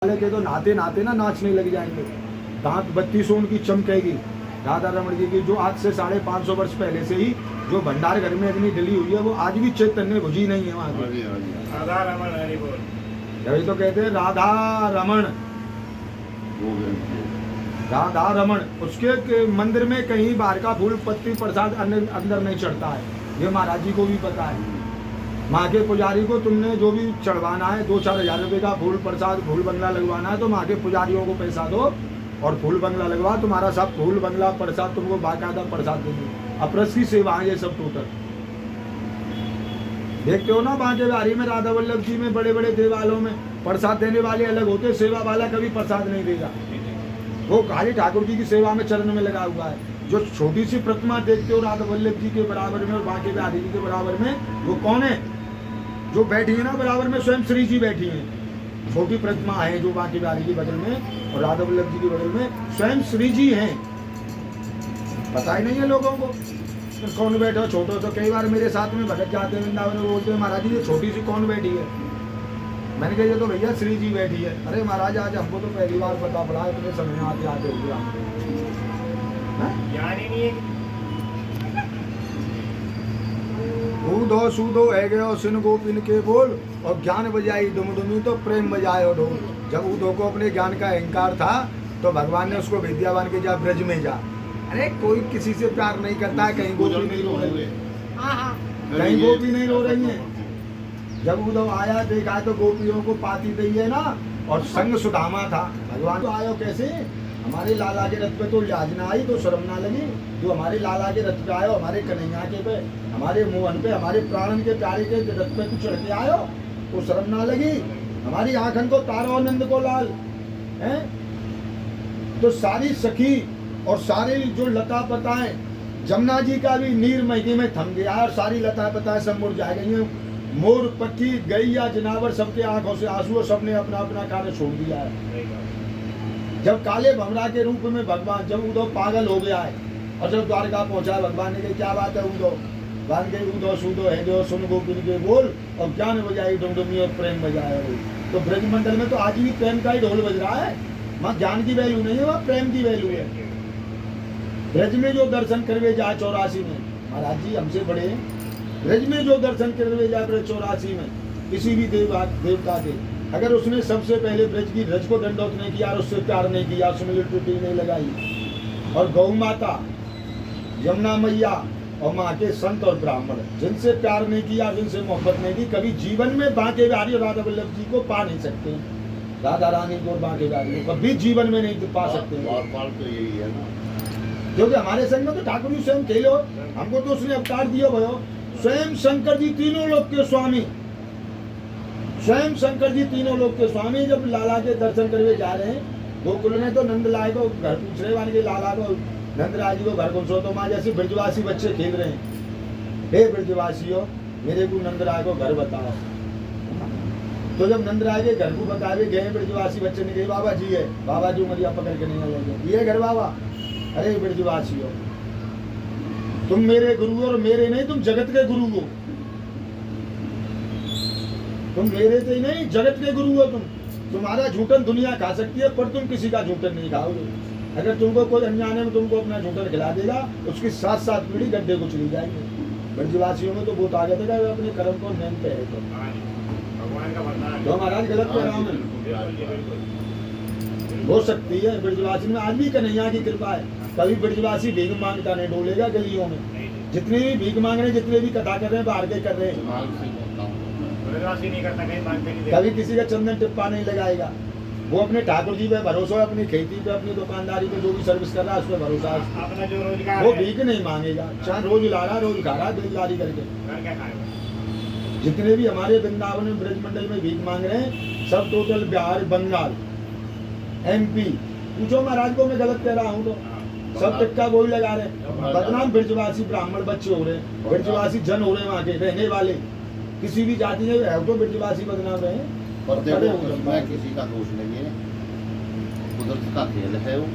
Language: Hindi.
के तो नाते नाते ना नाचने लग जाएंगे। दांत बत्ती से उनकी चमकेगी। राधा रमण जी की जो आज से 550 वर्ष पहले से ही जो भंडार घर में अग्नि डली हुई है वो आज भी चैतन्य भुजी नहीं है वहाँ की। राधा रमण हरि बोल। यही तो कहते हैं राधा रमण, राधा रमण। उसके मंदिर में कहीं बाहर का फूल पत्ती प्रसाद अंदर नहीं चढ़ता है, ये महाराज जी को भी पता है। माँ के पुजारी को तुमने जो भी चढ़वाना है 2-4 हज़ार रुपये का फूल प्रसाद फूल बंगला लगवाना है तो माँ के पुजारियों को पैसा दो और फूल बंगला लगवा, तुम्हारा सब फूल बंगला प्रसाद तुमको बाकायदा प्रसाद देंगे। अपरस की सेवा है ये सब टोटल। देखते हो ना बांके बिहारी में राधा वल्लभ जी में बड़े बड़े देवालयों में प्रसाद देने वाले अलग होते, सेवा वाला कभी प्रसाद नहीं देगा। वो खाली ठाकुर जी की सेवा में चरण में लगा हुआ है। जो छोटी सी प्रतिमा देखते हो राधा वल्लभ जी के बराबर में और बांके बिहारी जी के बराबर में, वो कौन है? जो बैठी है ना बराबर में, स्वयं श्री जी बैठी हैं। छोटी प्रतिमा है जो बांके बिहारी के बगल में और राधा वल्लभ जी के बगल में स्वयं श्री जी हैं। पता ही नहीं है लोगों को कौन बैठा छोटो। तो कई बार मेरे साथ में भगत जाते हैं वृंदावन में, बोलते हैं महाराज जी ये छोटी सी कौन बैठी है? मैंने कहा ये तो भैया श्री जी बैठी है। अरे महाराज आज हमको तो पहली बार पता पड़ा, इतने समय आते आते हो गया। ऊधो सूधो है गयो सिन गोपिन के बोल और ज्ञान बजाई डुमडुमी तो प्रेम बजाए ढोल। जब ऊधो को अपने ज्ञान का अहंकार था तो भगवान ने उसको विद्यावान के जा ब्रज में जा। अरे कोई किसी से प्यार नहीं करता है, कहीं गोपी नहीं रो रही है, कहीं गोपी नहीं रो रही है। जब ऊधो आया देखा तो गोपियों को पाती दी है ना, और संग सुदामा था। भगवान तो आयो कैसे? हमारे लाला के रथ पे तो लिहाज ना आई तो शर्म ना लगी। जो हमारे लाला के रथ पे आयो, हमारे कन्हैया के पे, हमारे मोहन पे, हमारे प्राणन के प्यारे के रथ पे तू चढ़ के आयो तो शर्म ना लगी? हमारी आंखन को तारो नंद को लाल है। तो सारी सखी और सारी जो लता पताएं, जमुना जी का भी नीर महकी में थम गया और सारी लता पताएं सब मुरझा गई हैं। मोर पक्षी गैया जनावर सबके आंखों से आंसू और सबने अपना अपना कार्य छोड़ दिया है। जब काले भमरा के रूप में भगवान, जब उद्धव पागल हो गया है और जब द्वारका पहुंचा, भगवान ने कहा क्या बात है उद्धव? भगवान के उद्धव सूधो है जो सुन गोपिन के बोल और ज्ञान बजाई डुमडुमी और प्रेम बजाए। तो ब्रज मंडल में तो आज भी प्रेम का ही ढोल बज रहा है। वहाँ ज्ञान की वैल्यू नहीं है, वहाँ प्रेम की वैल्यू है। ब्रज में जो दर्शन करवे जाए 84 में, महाराज जी हमसे बड़े हैं। ब्रज में जो दर्शन करवे जाए ब्रज 84 में किसी भी देवता के, अगर उसने सबसे पहले ब्रज की रज को दंडोत नहीं किया और उससे प्यार नहीं किया, उसमें लिट्टी नहीं लगाई, और गौ माता, यमुना मैया और माँ के संत और ब्राह्मण जिनसे प्यार नहीं किया, जिनसे मोहब्बत नहीं की, कभी जीवन में बांके बिहारी और राधा वल्लभ जी को पा नहीं सकते। राधा रानी को और बांके बिहारी को कभी जीवन में नहीं पा सकते। तो यही है क्योंकि हमारे संग में तो ठाकुर जी स्वयं खेलो, हमको तो उसने अवतार दिया भयो। स्वयं शंकर जी तीनों लोक के स्वामी, स्वयं शंकर जी तीनों लोक के स्वामी जब लाला के दर्शन करने जा रहे हैं गोकुल में, तो नंदलाल को घर पूछ रहे वाले लाला को, नंदराज जी को घर कौन सो, तो माँ जैसे ब्रजवासी बच्चे खेल रहे हैं, हे ब्रजवासियों मेरे को नंदराय को घर बताओ। तो जब नंदराय के घर को बतावे गए, ब्रजवासी बच्चे ने कहे बाबा जी है। बाबा जी मरिया पकड़ के नहीं आएंगे, ये घर बाबा। अरे ब्रजवासियों तुम मेरे गुरु हो और मेरे नहीं, तुम जगत के गुरु हो। तुम मेरे से ही नहीं जगत के गुरु हो। तुम्हारा झूठन दुनिया खा सकती है पर तुम किसी का झूठन नहीं खाओगे। अगर तुमको कोई अनजाने में तुमको अपना झूठन खिला देगा, उसकी 7-7 पीढ़ी गड्ढे को चली जाएगी। ब्रजवासियों में तो बहुत आगे तक है, अपने कर्म को नेम पे है। तो महाराज गलत कह रहा हूँ मैं, हो सकती है ब्रजवासी में आज भी कन्हैया की कृपा है। कभी ब्रजवासी भीख मांगता नहीं डोलेगा गलियों में। जितने भी भीख मांग रहे, जितने भी कथा कर रहे हैं, बाहर के कर रहे हैं, कभी किसी का चंदन टिप्पा नहीं लगाएगा। वो अपने ठाकुर जी पे भरोसा है, अपनी खेती पे, अपनी दुकानदारी पे, जो भी सर्विस कर रहा है उस पर भरोसा है। वो भीख नहीं मांगेगा, चाहे रोज ला रहा रोज खा रहा दिलदारी करके। जितने भी हमारे वृंदावन में ब्रज मंडल में भीख मांग रहे हैं सब टोटल बिहार, बंगाल, MP। पूछो महाराज को मैं गलत कह रहा हूँ तो सब टिक्का वही लगा रहे। बदनाम ब्रजवासी ब्राह्मण बच्चे हो रहे हैं, ब्रजवासी जन हो रहे हैं, वहाँ के रहने वाले किसी भी जाति में है तो ब्रजवासी बदनाम रहे। किसी का दोष नहीं है, कुदरत का खेल है वो।